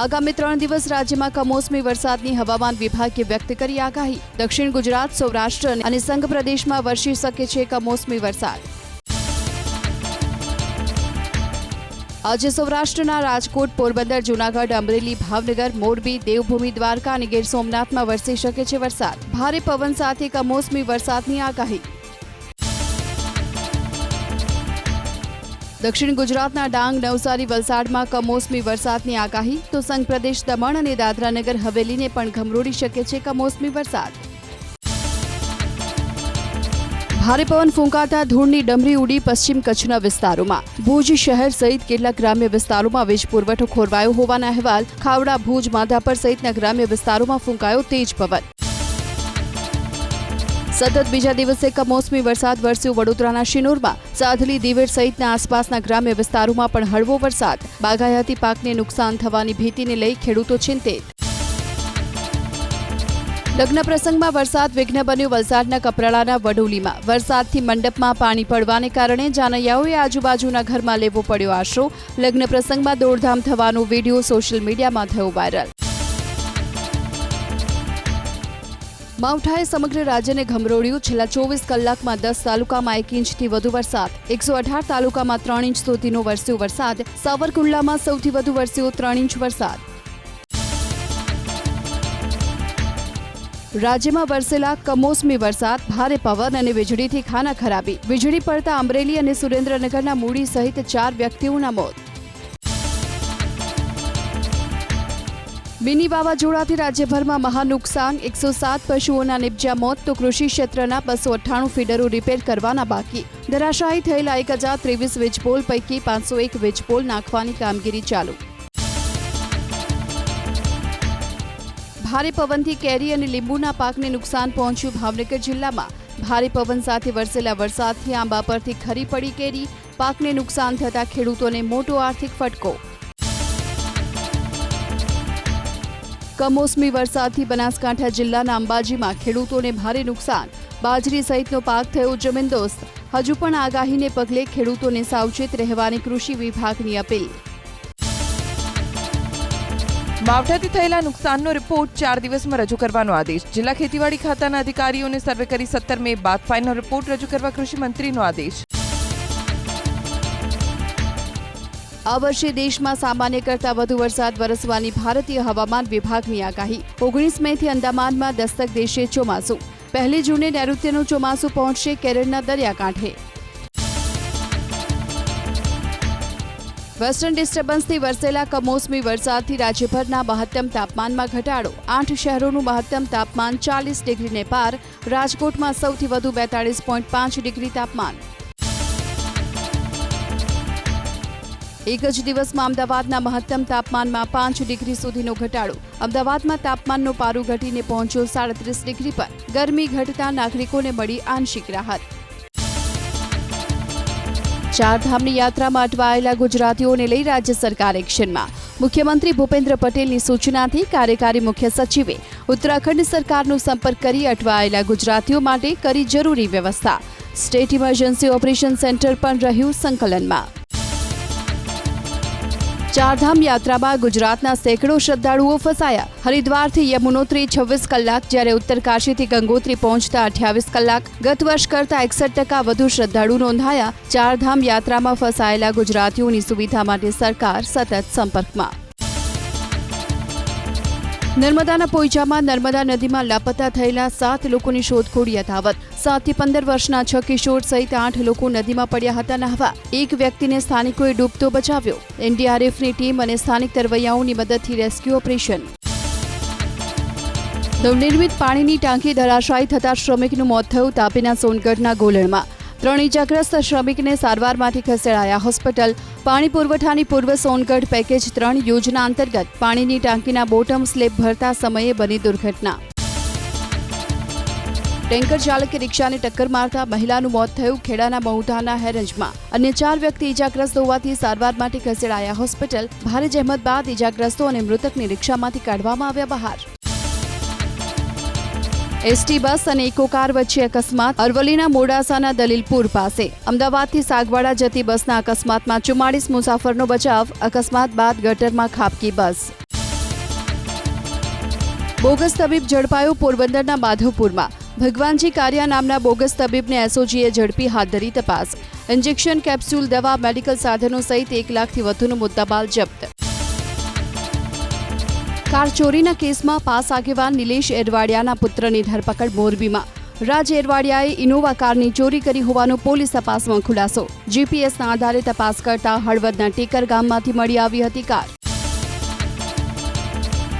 આગામી 3 દિવસ રાજ્યમાં કમોસમી વરસાદની હવામાન વિભાગે વ્યક્ત કરી આગાહી। દક્ષિણ ગુજરાત, સૌરાષ્ટ્ર અને સંઘ પ્રદેશમાં વરસી શકે છે કમોસમી વરસાદ। આજે સૌરાષ્ટ્રના રાજકોટ, પોરબંદર, જૂનાગઢ, અમરેલી, ભાવનગર, મોરબી, દેવભૂમિ, દ્વારકા અને ગીર સોમનાથમાં વરસી શકે છે વરસાદ। ભારે પવન સાથે કમોસમી વરસાદની આગાહી। દક્ષિણ ગુજરાતના ડાંગ, નવસારી, વલસાડમાં કમોસમી વરસાદની આગાહી તો સંઘ પ્રદેશ દમણ અને દાદરાનગર હવેલીને પણ ઘમરોડી શકે છે કમોસમી વરસાદ। ભારે પવન ફૂંકાતા ધૂળની ડમરી ઉડી પશ્ચિમ કચ્છના વિસ્તારોમાં। ભુજ શહેર સહિત કેટલાક ગ્રામ્ય વિસ્તારોમાં વીજ પુરવઠો ખોરવાયો હોવાના અહેવાલ। ખાવડા, ભુજ, માધાપર સહિતના ગ્રામ્ય વિસ્તારોમાં ફૂંકાયો તેજ પવન। સતત બીજા દિવસે કમોસમી વરસાદ વરસ્યો વડોદરાના શિનોરમાં। સાધલી, દિવેડ સહિતના આસપાસના ગ્રામ્ય વિસ્તારોમાં પણ હળવો વરસાદ। બાગાયતી પાકને નુકસાન થવાની ભીતિને લઈ ખેડૂતો ચિંતિત। લગ્ન પ્રસંગમાં વરસાદ વિઘ્ન બન્યો વલસાડના કપરાડાના વડોલીમાં। વરસાદથી મંડપમાં પાણી પડવાને કારણે જાનૈયાઓએ આજુબાજુના ઘરમાં લેવો પડ્યો આશરો। લગ્ન પ્રસંગમાં દોડધામ થવાનો વિડીયો સોશિયલ મીડિયામાં થયો વાયરલ। માવઠાએ સમગ્ર રાજ્યને ઘમરોળ્યું। છેલ્લા 24 કલાકમાં 10 તાલુકામાં 1 ઇંચથી વધુ વરસાદ। 118 તાલુકામાં 3 ઇંચ સુધીનો વરસ્યો વરસાદ। સાવરકુંડલામાં સૌથી વધુ વરસ્યો 3 ઇંચ વરસાદ। રાજ્યમાં વરસેલા કમોસમી વરસાદ, ભારે પવન અને વીજળીથી ખાના ખરાબી। વીજળી પડતા અમરેલી અને સુરેન્દ્રનગરના મૂડી સહિત 4 વ્યક્તિઓના મોત। મિની વાવાઝોડાથી રાજ્યભરમાં મહા નુકસાન। 107 પશુઓના નિપજ્યા મોત તો કૃષિ ક્ષેત્રના 298 ફીડરો રિપેર કરવાના બાકી। ધરાશાયી થયેલા 1023 વીજપોલ પૈકી 501 વીજપોલ નાખવાની કામગીરી ચાલુ। ભારે પવનથી કેરી અને લીંબુના પાકને નુકસાન પહોંચ્યું ભાવનગર જિલ્લામાં। ભારે પવન સાથે વરસેલા વરસાદથી આંબા પરથી ખરી પડી કેરી। પાકને નુકસાન થતા ખેડૂતોને મોટો આર્થિક ફટકો। કમોસમી વરસાદથી બનાસકાંઠા જિલ્લાના અંબાજીમાં ખેડૂતોને ભારે નુકસાન। બાજરી સહિતનો પાક થયો જમીનદોસ્ત। હજુ પણ આગાહીને પગલે ખેડૂતોને સાવચેત રહેવાની કૃષિ વિભાગની અપીલ। માવઠાથી થયેલા નુકસાનનો રિપોર્ટ 4 દિવસમાં રજૂ કરવાનો આદેશ। જિલ્લા ખેતીવાડી ખાતાના અધિકારીઓને સર્વે કરી 17 મે બાદ ફાઇનલ રિપોર્ટ રજૂ કરવા કૃષિ મંત્રીનો આદેશ। આ વર્ષે દેશમાં સામાન્ય કરતાં વધુ વરસાદ વરસવાની ભારતીય હવામાન વિભાગની આગાહી। 19 મેથી અંદામાનમાં દસ્તક દેશે ચોમાસું। 1 જૂને નૈઋત્યનું ચોમાસું પહોંચશે કેરળના દરિયાકાંઠે। વેસ્ટર્ન ડિસ્ટર્બન્સથી વરસેલા કમોસમી વરસાદથી રાજ્યભરના મહત્તમ તાપમાનમાં ઘટાડો। 8 શહેરોનું મહત્તમ તાપમાન 40 ડિગ્રીને પાર। રાજકોટમાં સૌથી વધુ 42.5 ડિગ્રી તાપમાન। એક જ દિવસમાં અમદાવાદના મહત્તમ તાપમાનમાં 5 ડિગ્રી સુધીનો ઘટાડો। અમદાવાદમાં તાપમાનનો પારો ઘટીને પહોંચ્યો 37 ડિગ્રી પર। ગરમી ઘટતા નાગરિકોને મળી આંશિક રાહત। ચારધામની યાત્રામાં અટવાયેલા ગુજરાતીઓને લઈ રાજ્ય સરકાર એક્શનમાં। મુખ્યમંત્રી ભૂપેન્દ્ર પટેલની સૂચનાથી કાર્યકારી મુખ્ય સચિવે ઉત્તરાખંડ સરકારનો સંપર્ક કરી અટવાયેલા ગુજરાતીઓ માટે કરી જરૂરી વ્યવસ્થા। સ્ટેટ ઇમરજન્સી ઓપરેશન સેન્ટર પણ રહ્યું સંકલનમાં। ચારધામ યાત્રામાં ગુજરાતના સેંકડો શ્રદ્ધાળુઓ ફસાયા। હરિદ્વારથી યમુનોત્રી 26 કલાક, જ્યારે ઉત્તરકાશીથી ગંગોત્રી પહોંચતા 28 કલાક। ગત વર્ષ કરતાં 61% વધુ શ્રદ્ધાળુ નોંધાયા। ચારધામ યાત્રામાં ફસાયેલા ગુજરાતીઓની સુવિધા માટે સરકાર સતત સંપર્કમાં। નર્મદાના પોઈચામાં નર્મદા નદીમાં લાપતા થયેલા 7 લોકોની શોધખોળ યથાવત। 7 થી 15 વર્ષના 6 કિશોર સહિત 8 લોકો નદીમાં પડ્યા હતા નહાવા। એક વ્યક્તિને સ્થાનિકોએ ડૂબતો બચાવ્યો। એનડીઆરએફની ટીમ અને સ્થાનિક તરવૈયાઓની મદદથી રેસ્ક્યુ ઓપરેશન। નવનિર્મિત પાણીની ટાંકી ધરાશાયી થતા શ્રમિકનું મોત થયું તાપીના સોનગઢના ગોલણમાં। 3 ઇજાગ્રસ્ત શ્રમિકને સારવારમાંથી ખસેડાયા હોસ્પિટલ। પાણી પુરવઠાની પૂર્વ સોનગઢ પેકેજ 3 યોજના અંતર્ગત પાણીની ટાંકીના બોટમ સ્લેબ ભરતા સમયે બની દુર્ઘટના। ટેન્કર ચાલકે રિક્ષાને ટક્કર મારતા મહિલાનું મોત થયું ખેડાના મહુધાના હેરંજમાં। અન્ય 4 વ્યક્તિ ઇજાગ્રસ્ત હોવાથી સારવાર માટે ખસેડાયા હોસ્પિટલ। ભારે જહેમત બાદ ઇજાગ્રસ્તો અને મૃતકની રિક્ષામાંથી કાઢવામાં આવ્યા બહાર। એસટી બસ અને ઇકો કાર વચ્ચે અકસ્માત। અરવલ્લીના મોડાસાના દલીલપુર પાસે અમદાવાદથી સાગવાડા જતી બસના અકસ્માતમાં 44 મુસાફરનો બચાવ। અકસ્માત બાદ ગટરમાં ખાબકી બસ। બોગસ તબીબ ઝડપાયો પોરબંદરના માધવપુરમાં. ભગવાનજી કારિયા નામના બોગસ તબીબને એસઓજીએ ઝડપી હાથ ધરી તપાસ. ઇન્જેક્શન, કેપ્સ્યુલ, દવા, મેડિકલ સાધનો સહિત 1 લાખથી વધુનો મુદ્દામાલ જપ્ત. કાર ચોરીના કેસમાં પાસ આગેવાન નિલેશ એરવાડિયાના પુત્રની ધરપકડ મોરબીમાં. રાજ એરવાડિયાએ ઇનોવા કારની ચોરી કરી હોવાનો પોલીસ તપાસમાં ખુલાસો. જીપીએસના આધારે તપાસ કરતા હળવદના ટેકર ગામમાંથી મળી આવી હતી કાર.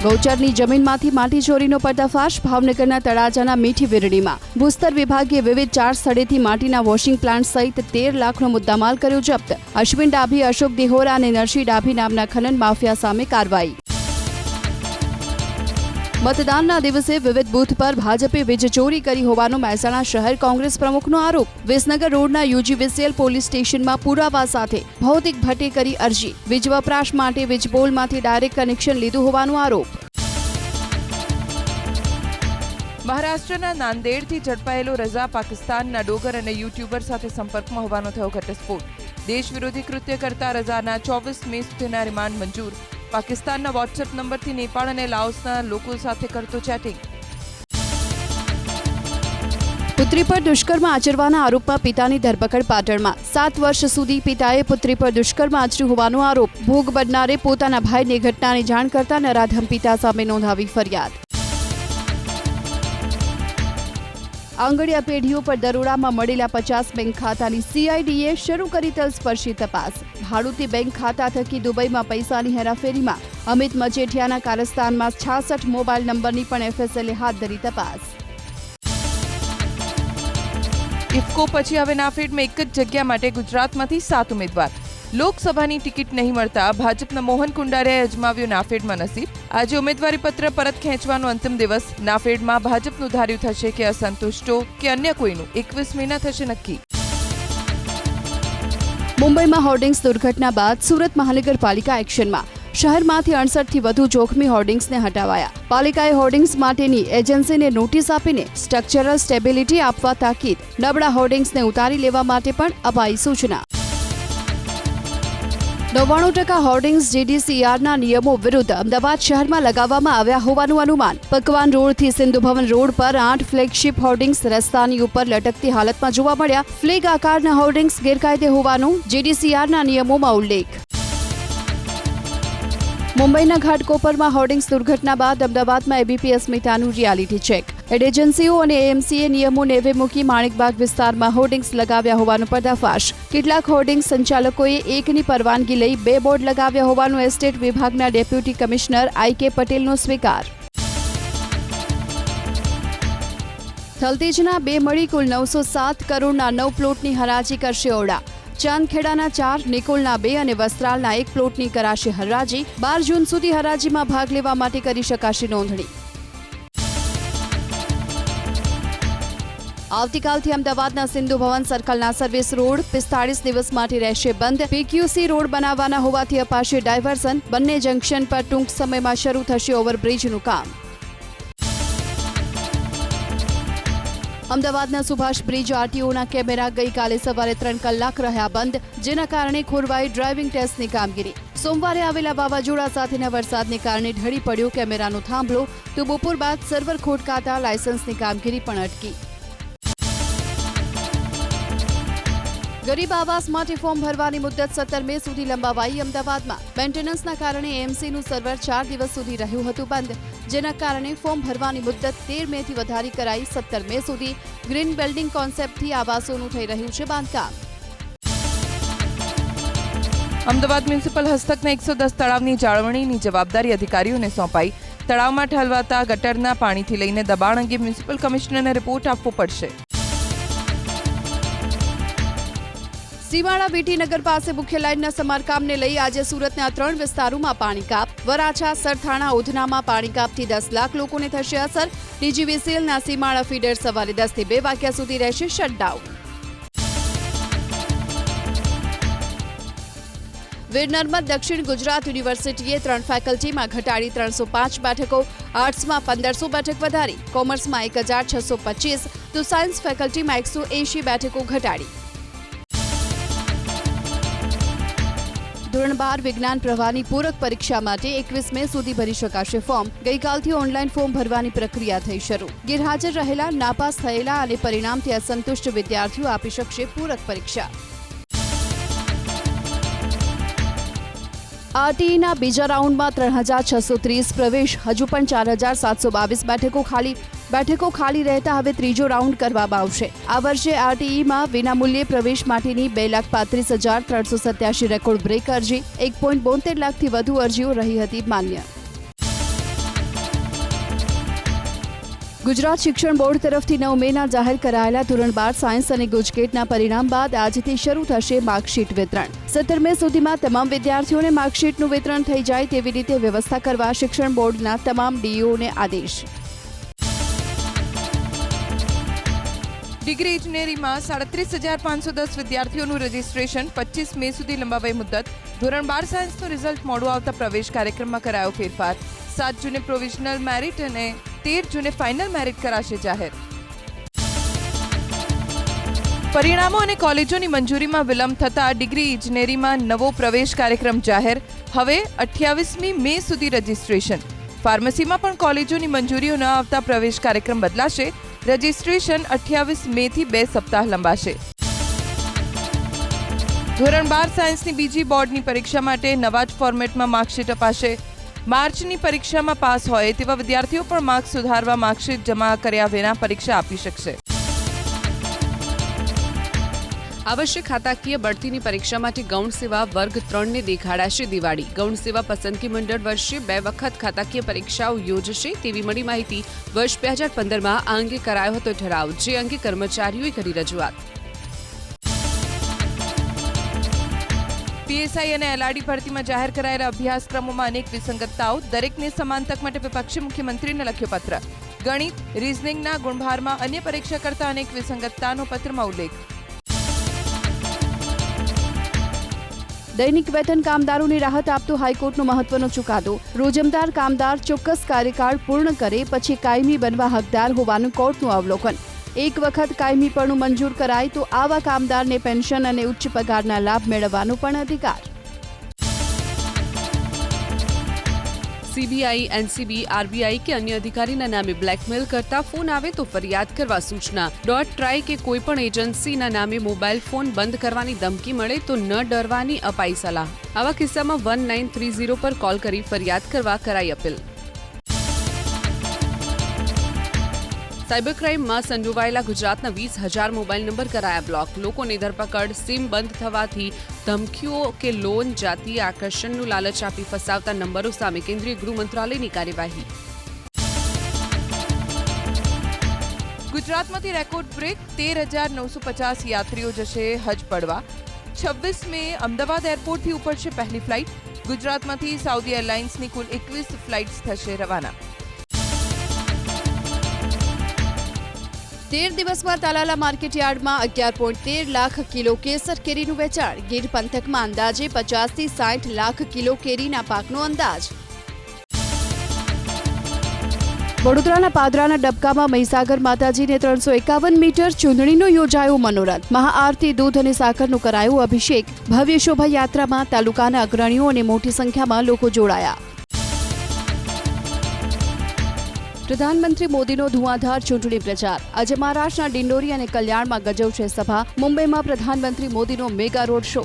ગૌચરની જમીનમાંથી માટી ચોરીનો પર્દાફાશ. ભાવનગરના તળાજાના મીઠી વિરડીમાં ભૂસ્તર વિભાગે વિવિધ 4 સ્થળેથી માટીના વોશિંગ પ્લાન્ટ સહિત 13 લાખનો મુદ્દામાલ કર્યો જપ્ત. અશ્વિન ડાભી, અશોક દેહોરા અને નરસિંહ ડાભી નામના ખનન માફિયા સામે કાર્યવાહી. મતદાનના દિવસે વિવિધ બૂથ પર ભાજપે વીજ ચોરી કરી હોવાનો મહેસાણા શહેર કોંગ્રેસ પ્રમુખનો આરોપ. વિસનગર રોડના યુજીવીસીએલ પોલીસ સ્ટેશનમાં પુરાવા સાથે ભૌતિક ભટ્ટે કરી અરજી. વીજ વપરાશ માટે વીજપોલમાંથી ડાયરેક્ટ કનેક્શન લીધું હોવાનો આરોપ. મહારાષ્ટ્રના નાંદેડથી ઝડપાયેલો રઝા પાકિસ્તાનના ડોગર અને યુટ્યુબર સાથે સંપર્કમાં હોવાનો થયો ઘટસ્ફોટ. દેશ વિરોધી કૃત્ય કરતા રઝાના 24 મે સુધીના રિમાન્ડ મંજૂર. પાકિસ્તાનના વોટ્સએપ નંબરથી નેપાળ અને લાઓસના લોકો સાથે કરતો ચેટિંગ. પુત્રી પર દુષ્કર્મ આચરવાના આરોપમાં પિતાની ધરપકડ પાટણમાં. 7 વર્ષ સુધી પિતાએ પુત્રી પર દુષ્કર્મ આચર્યું હોવાનો આરોપ. ભોગ બનનારે પોતાના ભાઈને ઘટનાની જાણ કરતા નરાધમ પિતા સામે નોંધાવી ફરિયાદ. આંગળીયા પેઢીઓ પર દરોડામાં મળેલા 50 બેંક ખાતાની સીઆઈડીએ શરૂ કરી તલસ્પર્શી તપાસ. ભાડુતી બેંક ખાતા થકી દુબઈમાં પૈસાની હેરાફેરીમાં અમિત મચેઠિયાના કારસ્તાનમાં 66 મોબાઈલ નંબરની પણ એફએસએલે હાથ ધરી તપાસ. ઇફકો પછી હવે નાફેડમાં એક જ જગ્યા માટે ગુજરાતમાંથી 7 ઉમેદવાર. લોકસભાની ટિકિટ નહીં મળતા ભાજપના મોહન કુંડારિયાએ અજમાવ્યો નાફેડમાં નસીબ. આજે ઉમેદવારી પત્ર પરત ખેંચવાનો અંતિમ દિવસ. નાફેડમાં ભાજપનું ધાર્યું થશે કે અસંતુષ્ટો કે અન્ય કોઈનું 21 મેના થશે નક્કી. મુંબઈમાં હોર્ડિંગ્સ દુર્ઘટના બાદ સુરત મહાનગરપાલિકા એક્શનમાં. શહેરમાંથી 68થી વધુ જોખમી હોર્ડિંગ્સને હટાવાયા. પાલિકાએ હોર્ડિંગ્સ માટેની એજન્સીને નોટિસ આપીને સ્ટ્રક્ચરલ સ્ટેબિલિટી આપવા તાકીદ. નબળા હોર્ડિંગ્સને ઉતારી લેવા માટે પણ અપાઈ સૂચના. 99% હોર્ડિંગ્સ જીડીસીઆરના નિયમો વિરુદ્ધ અમદાવાદ શહેરમાં લગાવવામાં આવ્યા હોવાનું અનુમાન. પકવાન રોડથી સિંધુ ભવન રોડ પર 8 ફ્લેગશિપ હોર્ડિંગ્સ રસ્તાની ઉપર લટકતી હાલતમાં જોવા મળ્યા. ફ્લેગ આકારના હોર્ડિંગ્સ ગેરકાયદે હોવાનું જીડીસીઆરના નિયમોમાં ઉલ્લેખ. મુંબઈના ઘાટકોપરમાં હોર્ડિંગ્સ દુર્ઘટના બાદ અમદાવાદમાં એબીપી અસ્મિતાનું રિયાલિટી ચેક. એડ એજન્સીઓ અને એએમસીએ નિયમો નેવે મૂકી માણેકબાગ વિસ્તારમાં હોર્ડિંગ્સ લગાવ્યા હોવાનો પર્દાફાશ. કેટલાક હોર્ડિંગ્સ સંચાલકોએ એકની પરવાનગી લઈ 2 બોર્ડ લગાવ્યા હોવાનો એસ્ટેટ વિભાગના ડેપ્યુટી કમિશનર આઈ.કે. પટેલનો સ્વીકાર. થલતેજના 2 મળી કુલ 907 કરોડના 9 પ્લોટની હરાજી કરશે ઓરડા. ચાંદખેડાના 4, નિકોલના 2 અને વસ્ત્રાલના 1 પ્લોટની કરાશે હરાજી. 12 જૂન સુધી હરાજીમાં ભાગ લેવા માટે કરી શકાશે નોંધણી. આવતીકાલથી અમદાવાદના સિંધુ ભવન સર્કલના સર્વિસ રોડ 45 દિવસ માટે રહેશે બંધ. પીક્યુસી રોડ બનાવવાના હોવાથી અપાશે ડાયવર્ઝન. બંને જંકશન પર ટૂંક સમયમાં શરૂ થશે ઓવરબ્રિજનું કામ. અમદાવાદના સુભાષ બ્રિજ આરટીઓના કેમેરા ગઈકાલે સવારે 3 કલાક રહ્યા બંધ, જેના કારણે ખોરવાઈ ડ્રાઇવિંગ ટેસ્ટની કામગીરી. સોમવારે આવેલા વાવાઝોડા સાથેના વરસાદને કારણે ઢળી પડ્યો કેમેરાનો થાંભલો, તો બપોર બાદ સર્વર ખોટકાતા લાયસન્સની કામગીરી પણ અટકી. ગરીબ આવાસ માટે ફોર્મ ભરવાની મુદત 17 મે સુધી લંબાવાઈ. અમદાવાદમાં મેન્ટેનન્સના કારણે એએમસીનું સર્વર 4 દિવસ સુધી રહ્યું હતું બંધ, જેના કારણે ફોર્મ ભરવાની મુદત 13 મેથી વધારી કરાઈ 17 મે સુધી. ગ્રીન બિલ્ડિંગ કોન્સેપ્ટથી આવાસોનું થઈ રહ્યું છે બાંધકામ. અમદાવાદ મ્યુનિસિપલ હસ્તકના 110 તળાવની જાળવણીની જવાબદારી અધિકારીઓને સોંપાઈ. તળાવમાં ઠલવાતા ગટરના પાણીથી લઈને દબાણ અંગે મ્યુનિસિપલ કમિશનરને રિપોર્ટ આપવો પડશે. સીમાડા બીટીનગર પાસે મુખ્ય લાઇનના સમારકામને લઈ આજે સુરતના 3 વિસ્તારોમાં પાણી કાપ. વરાછા, સરથાણા, ઉધનામાં પાણી કાપથી 10 લાખ લોકોને થશે અસર. ડીજીવીસીએલના સીમાડા ફીડર સવારે 10 થી 2 વાગ્યા સુધી રહેશે શટડાઉન. વીર નર્મદ દક્ષિણ ગુજરાત યુનિવર્સિટીએ 3 ફેકલ્ટીમાં ઘટાડી 305 બેઠકો. આર્ટ્સમાં 1500 બેઠક વધારી. કોમર્સમાં 1625 તો સાયન્સ ફેકલ્ટીમાં 180 બેઠકો ઘટાડી. ધોરણ 12 વિજ્ઞાન પ્રવાહની પૂરક પરીક્ષા માટે 21 મે સુધી ભરી શકાશે ફોર્મ. ગઈકાલથી ઓનલાઈન ફોર્મ ભરવાની પ્રક્રિયા થઈ શરૂ. ગેરહાજર રહેલા, નાપાસ થયેલા અને પરિણામથી અસંતુષ્ટ વિદ્યાર્થીઓ આપી શકશે પૂરક પરીક્ષા. આરટીઈના બીજા રાઉન્ડમાં 3630 પ્રવેશ, હજુ પણ 4722 બેઠકો ખાલી રહેતા હવે ત્રીજો રાઉન્ડ કરવામાં આવશે. આ વર્ષે આરટીઈમાં વિનામૂલ્યે પ્રવેશ માટેની 2,35,387 રેકોર્ડ બ્રેક અરજી, 1.72 લાખથી વધુ અરજીઓ રહી હતી માન્ય. ગુજરાત શિક્ષણ બોર્ડ તરફથી 9 મેના જાહેર કરાયેલા ધોરણ 12 સાયન્સ અને ગુજકેટના પરિણામ બાદ આજથી શરૂ થશે માર્કશીટ વિતરણ. 17 મે સુધીમાં તમામ વિદ્યાર્થીઓને માર્કશીટનું વિતરણ થઈ જાય તેવી રીતે વ્યવસ્થા કરવા શિક્ષણ બોર્ડના તમામ ડીઈઓને આદેશ. ડિગ્રી ઇજનેરીમાં 37,510 વિદ્યાર્થીઓનું રજીસ્ટ્રેશન 25 મે સુધી લંબાવાઈ મુદ્દત. ધોરણ 12 સાયન્સનું રિઝલ્ટ મોડું આવતા પ્રવેશ કાર્યક્રમમાં કરાયો ફેરફાર. 7 જૂને પ્રોવિઝનલ મેરિટ અને 13 જૂને ફાઇનલ મેરિટ કરાશે જાહેર. પરિણામો અને કોલેજોની મંજૂરીમાં વિલંબ થતા ડિગ્રી ઇજનેરીમાં નવો પ્રવેશ કાર્યક્રમ જાહેર. હવે 28મી મે સુધી રજીસ્ટ્રેશન. ફાર્મસીમાં પણ કોલેજોની મંજૂરીઓ ન આવતા પ્રવેશ કાર્યક્રમ બદલાશે. રજીસ્ટ્રેશન 28 મેથી 2 સપ્તાહ લંબાશે. ધોરણ 12 સાયન્સની બીજી બોર્ડની પરીક્ષા માટે નવા જ ફોર્મેટમાં માર્કશીટ અપાશે. માર્ચની પરીક્ષામાં પાસ હોય તેવા વિદ્યાર્થીઓ પણ માર્ક્સ સુધારવા માર્કશીટ જમા કર્યા વિના પરીક્ષા આપી શકશે. આ વર્ષે ખાતાકીય બઢતીની પરીક્ષા માટે ગૌણ સેવા વર્ગ 3 ને દેખાડાશે દિવાળી. ગૌણ સેવા પસંદગી મંડળ વર્ષે 2 વખત ખાતાકીય પરીક્ષાઓ યોજશે તેવી મળી માહિતી. વર્ષ 2015માં આ અંગે કરાયો હતો ઠરાવ, જે અંગે કર્મચારીઓએ કરી રજૂઆત. પીએસઆઈ અને એલઆરડી ભરતીમાં જાહેર કરાયેલા અભ્યાસક્રમોમાં અનેક વિસંગતતાઓ. દરેકને સમાન તક માટે વિપક્ષે મુખ્યમંત્રીને લખ્યો પત્ર. ગણિત, રીઝનિંગના ગુણભારમાં અન્ય પરીક્ષા કરતા અનેક વિસંગતતાનો પત્રમાં ઉલ્લેખ. દૈનિક વેતન કામદારોને રાહત આપતો હાઈકોર્ટનો મહત્વનો ચુકાદો. રોજમદાર કામદાર ચોક્કસ કાર્યકાળ પૂર્ણ કરે પછી કાયમી બનવા હકદાર હોવાનું કોર્ટનું અવલોકન. એક વખત કાયમીપણું મંજૂર કરાય તો આવા કામદારને પેન્શન અને ઉચ્ચ પગારના લાભ મેળવવાનો પણ અધિકાર. સીબીઆઈ, એનસીબી, આરબીઆઈ કે અન્ય અધિકારીના નામે બ્લેકમેલ કરતા ફોન આવે તો ફરિયાદ કરવા સૂચના. .ટ્રાય કે કોઈપણ એજન્સીના નામે મોબાઈલ ફોન બંધ કરવાની ધમકી મળે તો ન ડરવાની અપાઈ સલાહ. આવા કિસ્સામાં 1930 પર કોલ કરી ફરિયાદ કરવા કરાઈ અપીલ. સાયબર ક્રાઇમમાં સંડોવાયેલા ગુજરાતના 20,000 મોબાઈલ નંબર કરાયા બ્લોક. લોકોની ધરપકડ. સિમ બંધ થવાથી ધમકીઓ કે લોન, જાતિ આકર્ષણનું લાલચ આપી ફસાવતા નંબરો સામે કેન્દ્રીય ગૃહ મંત્રાલયની કાર્યવાહી. ગુજરાતમાંથી રેકોર્ડ બ્રેક. 13,950 યાત્રીઓ જશે હજ પડવા. 26 મે અમદાવાદ એરપોર્ટથી ઉપડશે પહેલી ફ્લાઇટ. ગુજરાતમાંથી સાઉદી એરલાઇન્સની કુલ 21 ફ્લાઇટ્સ થશે રવાના. 13 દિવસમાં તાલાલા માર્કેટયાર્ડમાં 11.13 લાખ કિલો કેસર કેરીનું વેચાણ. ગીર પંથકમાં અંદાજે 50 થી 60 લાખ કિલો કેરીના પાકનો અંદાજ. વડોદરાના પાદરાના ડબકામાં મહીસાગર માતાજીને 351 મીટર ચૂંદડીનો યોજાયો મનોરથ. મહાઆરતી, દૂધ અને સાકરનું કરાયું અભિષેક. ભવ્ય શોભાયાત્રામાં તાલુકાના અગ્રણીઓ અને મોટી સંખ્યામાં લોકો જોડાયા. પ્રધાનમંત્રી મોદીનો ધુઆંધાર ચૂંટણી પ્રચાર. આજે મહારાષ્ટ્રના ડિંડોરી અને કલ્યાણમાં ગજવશે સભા. મુંબઈમાં પ્રધાનમંત્રી મોદીનો મેગા રોડ શો.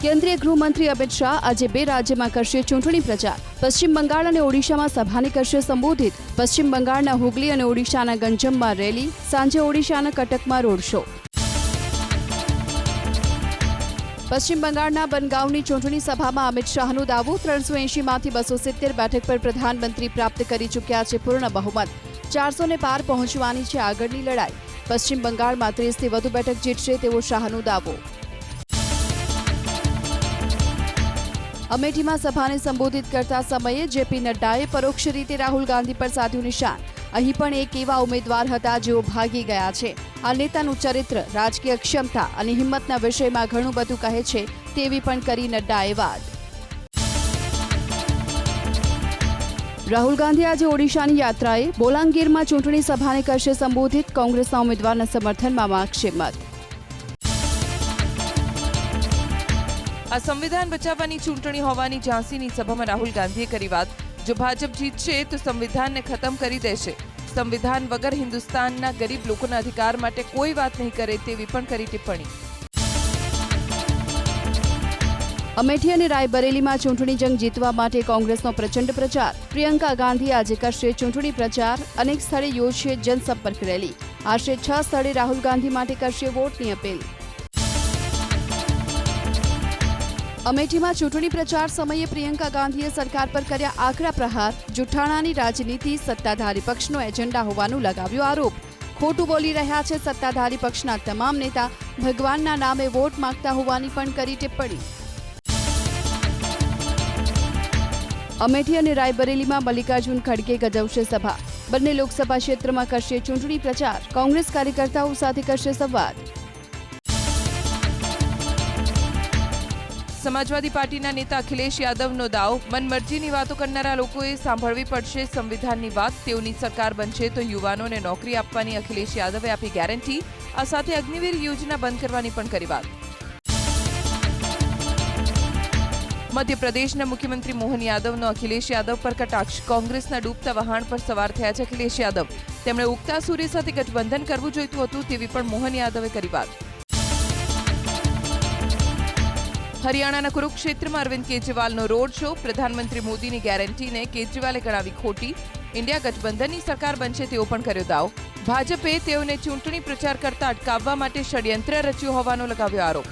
કેન્દ્રીય ગૃહમંત્રી અમિત શાહ આજે 2 રાજ્યમાં કરશે ચૂંટણી પ્રચાર. પશ્ચિમ બંગાળ અને ઓડિશામાં સભાને કરશે સંબોધિત. પશ્ચિમ બંગાળના હુગલી અને ઓડિશાના ગંજમમાં રેલી. સાંજે ઓડિશાના કટકમાં રોડ શો. પશ્ચિમ બંગાળના બનગાંવની ચૂંટણી સભામાં અમિત શાહનો દાવો. 380માંથી 270 બેઠક પર પ્રધાનમંત્રી પ્રાપ્ત કરી ચૂક્યા છે પૂર્ણ બહુમત. 400 ને પાર પહોંચવાની છે આગળની લડાઈ. પશ્ચિમ બંગાળમાં 30થી વધુ બેઠક જીતશે તેવો શાહનો દાવો. અમેઠીમાં સભાને સંબોધિત કરતા સમયે જેપી નડ્ડાએ પરોક્ષ રીતે રાહુલ ગાંધી પર સાધ્યું નિશાન. અહીં પણ એક એવા ઉમેદવાર હતા જેઓ ભાગી ગયા છે. આ નેતાનું ચરિત્ર, રાજકીય ક્ષમતા અને હિંમતના વિષયમાં ઘણું બધું કહે છે તેવી પણ કરી નડ્ડાએ વાત. રાહુલ ગાંધી આજે ઓડિશાની યાત્રાએ. બોલાંગીરમાં ચૂંટણી સભાને કરશે સંબોધિત. કોંગ્રેસના ઉમેદવારના સમર્થનમાં માંગશે મત. આ સંવિધાન બચાવવાની ચૂંટણી હોવાની ઝાંસીની સભામાં રાહુલ ગાંધીએ કરી વાત. જો ભાજપ જીતશે તો સંવિધાનને ખતમ કરી દેશે. સંવિધાન વગર હિન્દુસ્તાનના ગરીબ લોકોના અધિકાર માટે કોઈ વાત નહીં કરે તેવી પણ કરી ટિપ્પણી. અમેઠી અને રાયબરેલીમાં ચૂંટણી જંગ જીતવા માટે કોંગ્રેસનો પ્રચંડ પ્રચાર. પ્રિયંકા ગાંધી આજે કરશે ચૂંટણી પ્રચાર. અનેક સ્થળે યોજશે જનસંપર્ક રેલી. આશરે 6 સ્થળે રાહુલ ગાંધી માટે કરશે વોટની અપીલ. અમેઠીમાં ચૂંટણી પ્રચાર સમયે પ્રિયંકા ગાંધીએ સરકાર પર કર્યા આકરા પ્રહાર. જુઠ્ઠાણાની રાજનીતિ સત્તાધારી પક્ષનો એજન્ડા હોવાનું લગાવ્યો આરોપ. ખોટું બોલી રહ્યા છે સત્તાધારી પક્ષના તમામ નેતા. ભગવાનના નામે વોટ માંગતા હોવાની પણ કરી ટિપ્પણી. અમેઠી અને રાયબરેલીમાં મલ્લિકાર્જુન ખડગે ગજવશે સભા. બંને લોકસભા ક્ષેત્રમાં કરશે ચૂંટણી પ્રચાર. કોંગ્રેસ કાર્યકર્તાઓ સાથે કરશે સંવાદ. સમાજવાદી પાર્ટીના નેતા અખિલેશ યાદવનો દાવ. મનમરજીની વાતો કરનારા લોકોએ સાંભળવી પડશે સંવિધાનની વાત. તેઓની સરકાર બનશે તો યુવાનોને નોકરી આપવાની અખિલેશ યાદવે આપી ગેરંટી. આ સાથે અગ્નિવીર યોજના બંધ કરવાની પણ કરી વાત. મધ્યપ્રદેશના મુખ્યમંત્રી મોહન યાદવનો અખિલેશ યાદવ પર કટાક્ષ. કોંગ્રેસના ડૂબતા વહાણ પર સવાર થયા છે અખિલેશ યાદવ. તેમણે ઉગતા સૂર્ય સાથે ગઠબંધન કરવું જોઈતું હતું તેવી પણ મોહન યાદવે કરી વાત. હરિયાણાના કુરુક્ષેત્રમાં અરવિંદ કેજરીવાલનો રોડ શો. પ્રધાનમંત્રી મોદીની ગેરંટીને કેજરીવાલે ગણાવી ખોટી. ઇન્ડિયા ગઠબંધનની સરકાર બનશે તેવો પણ કર્યો દાવ. ભાજપે તેઓને ચૂંટણી પ્રચાર કરતા અટકાવવા માટે ષડયંત્ર રચ્યું હોવાનો લગાવ્યો આરોપ.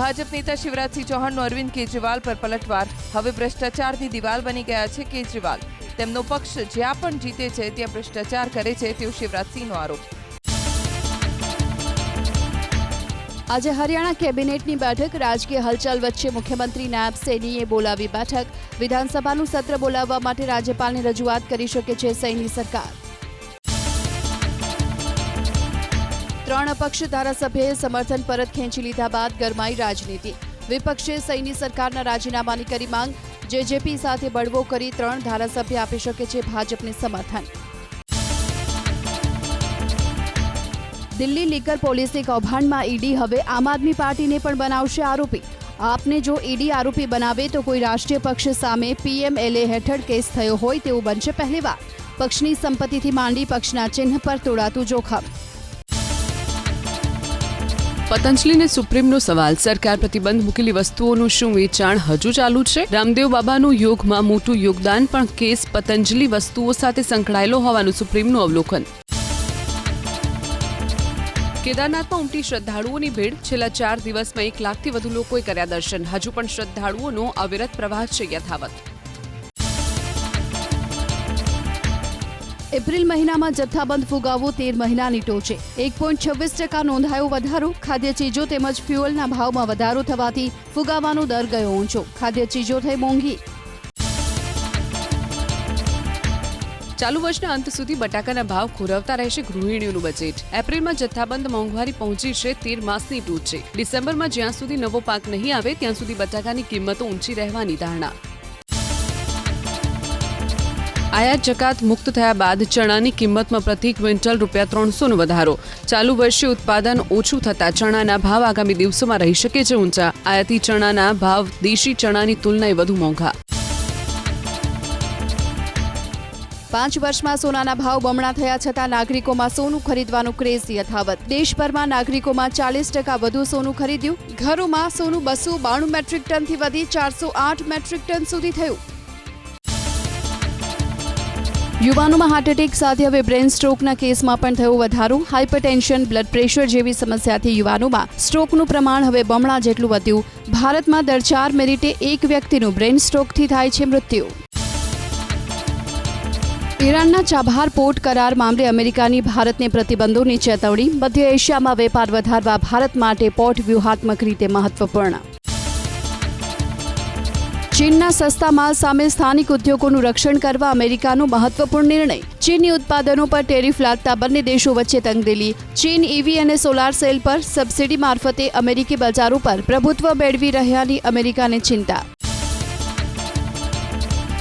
ભાજપ નેતા શિવરાજસિંહ ચૌહાણનો અરવિંદ કેજરીવાલ પર પલટવાર. હવે ભ્રષ્ટાચારની દિવાલ બની ગયા છે કેજરીવાલ. તેમનો પક્ષ જ્યાં પણ જીતે છે ત્યાં ભ્રષ્ટાચાર કરે છે તેવો શિવરાજસિંહનો આરોપ. આજે હરિયાણા કેબિનેટની બેઠક. રાજકીય હલચલ વચ્ચે મુખ્યમંત્રી નાયબ સૈનીએ બોલાવી બેઠક. વિધાનસભાનું સત્ર બોલાવવા માટે રાજ્યપાલને રજૂઆત કરી શકે છે સૈની સરકાર. 3 અપક્ષ ધારાસભ્યએ સમર્થન પરત ખેંચી લીધા બાદ ગરમાઈ રાજનીતિ. વિપક્ષે સૈની સરકારના રાજીનામાની કરી માંગ. જેજેપી સાથે બળવો કરી 3 ધારાસભ્ય આપી શકે છે ભાજપને સમર્થન. દિલ્હી લીકર પોલીસની કૌભાંડમાં ઈડી હવે આમ આદમી પાર્ટીને પણ બનાવશે આરોપી. આપને જો ઈડી આરોપી બનાવે તો કોઈ રાષ્ટ્રીય પક્ષ સામે પીએમએલએ હેઠળ કેસ થયો હોય તેવું બનશે પહેલીવાર. પક્ષની સંપત્તિથી માંડી પક્ષના ચિહ્ન પર તોડાતું જોખમ. પતંજલિને સુપ્રીમનો સવાલ. સરકાર પ્રતિબંધ મૂકેલી વસ્તુઓનું શું વેચાણ હજુ ચાલુ છે? રામદેવ બાબાનું યોગમાં મોટું યોગદાન, પણ કેસ પતંજલિ વસ્તુઓ સાથે સંકળાયેલો હોવાનું સુપ્રીમનું અવલોકન. કેદારનાથમાં ઉમટી શ્રદ્ધાળુઓની ભીડ. છેલ્લા 4 દિવસમાં 1 લાખથી વધુ લોકોએ કર્યા દર્શન. હજુ પણ શ્રદ્ધાળુઓનો અવિરત પ્રવાહ છે યથાવત. એપ્રિલ મહિનામાં જથ્થાબંધ ફુગાવો 13 મહિનાની ટોચે. 1.26% નોંધાયો વધારો. ખાદ્ય ચીજો તેમજ ફ્યુઅલના ભાવમાં વધારો થવાથી ફુગાવાનો દર ગયો ઊંચો. ખાદ્ય ચીજો થઈ મોંઘી. ચાલુ વર્ષના અંત સુધી બટાકાના ભાવ ખોરવતા રહેશે ગૃહિણીઓનું બજેટ. એપ્રિલમાં જથ્થાબંધ મોંઘવારી પહોંચી છે 13 માસની ટૂચ છે. ડિસેમ્બરમાં જ્યાં સુધી નવો પાક નહીં આવે ત્યાં સુધી બટાકાની કિંમતો ઊંચી રહેવાની ધારણા. આયાત જકાત મુક્ત થયા બાદ ચણાની કિંમતમાં પ્રતિ ક્વિન્ટલ ₹300નો વધારો. ચાલુ વર્ષે ઉત્પાદન ઓછું થતાં ચણાના ભાવ આગામી દિવસોમાં રહી શકે છે ઊંચા. આયાતી ચણાના ભાવ દેશી ચણાની તુલનાએ વધુ મોંઘા. 5 વર્ષમાં સોનાના ભાવ બમણા થયા છતાં નાગરિકોમાં સોનું ખરીદવાનો ક્રેઝ યથાવત. દેશભરમાં નાગરિકોમાં 40% વધુ સોનું ખરીદ્યું. ઘરોમાં સોનું 292 મેટ્રિક ટનથી વધી 408 મેટ્રિક ટન સુધી થયું. યુવાનોમાં હાર્ટ એટેક સાથે હવે બ્રેન સ્ટ્રોકના કેસમાં પણ થયો વધારો. હાઇપરટેન્શન, બ્લડ પ્રેશર જેવી સમસ્યાથી યુવાનોમાં સ્ટ્રોકનું પ્રમાણ હવે બમણા જેટલું વધ્યું. ભારતમાં દર 4 મિનિટે એક વ્યક્તિનું બ્રેન સ્ટ્રોકથી થાય છે મૃત્યુ. ઈરાનના ચાબહાર પોર્ટ કરાર મામલે અમેરિકાની ભારતને પ્રતિબંધોની ચેતવણી. મધ્ય એશિયામાં વેપાર વધારવા ભારત માટે પોર્ટ વ્યૂહાત્મક રીતે મહત્વપૂર્ણ. ચીનના સસ્તા માલ સામે સ્થાનિક ઉદ્યોગોનું રક્ષણ કરવા અમેરિકાનો મહત્વપૂર્ણ નિર્ણય. ચીની ઉત્પાદનો પર ટેરિફ લાદતા બંને દેશો વચ્ચે તંગદિલી. ચીન ઈવી અને સોલાર સેલ પર સબસિડી મારફતે અમેરિકી બજારો પર પ્રભુત્વ મેળવી રહ્યાની અમેરિકાને ચિંતા.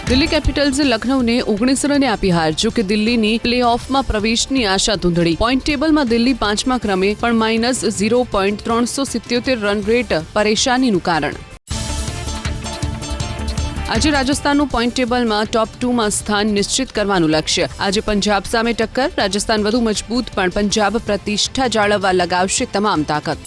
દિલ્હી કેપિટલ્સે લખનૌને 19 રને આપી હાર. જો કે દિલ્હીની પ્લે ઓફમાં પ્રવેશની આશા ધૂંધળી. પોઈન્ટ ટેબલમાં દિલ્હી 5મા ક્રમે પણ -0.377 રન રેટ પરેશાનીનું કારણ. આજે રાજસ્થાનનું પોઈન્ટ ટેબલમાં ટોપ 2માં સ્થાન નિશ્ચિત કરવાનું લક્ષ્ય. આજે પંજાબ સામે ટક્કર. રાજસ્થાન વધુ મજબૂત પણ પંજાબ પ્રતિષ્ઠા જાળવવા લગાવશે તમામ તાકાત.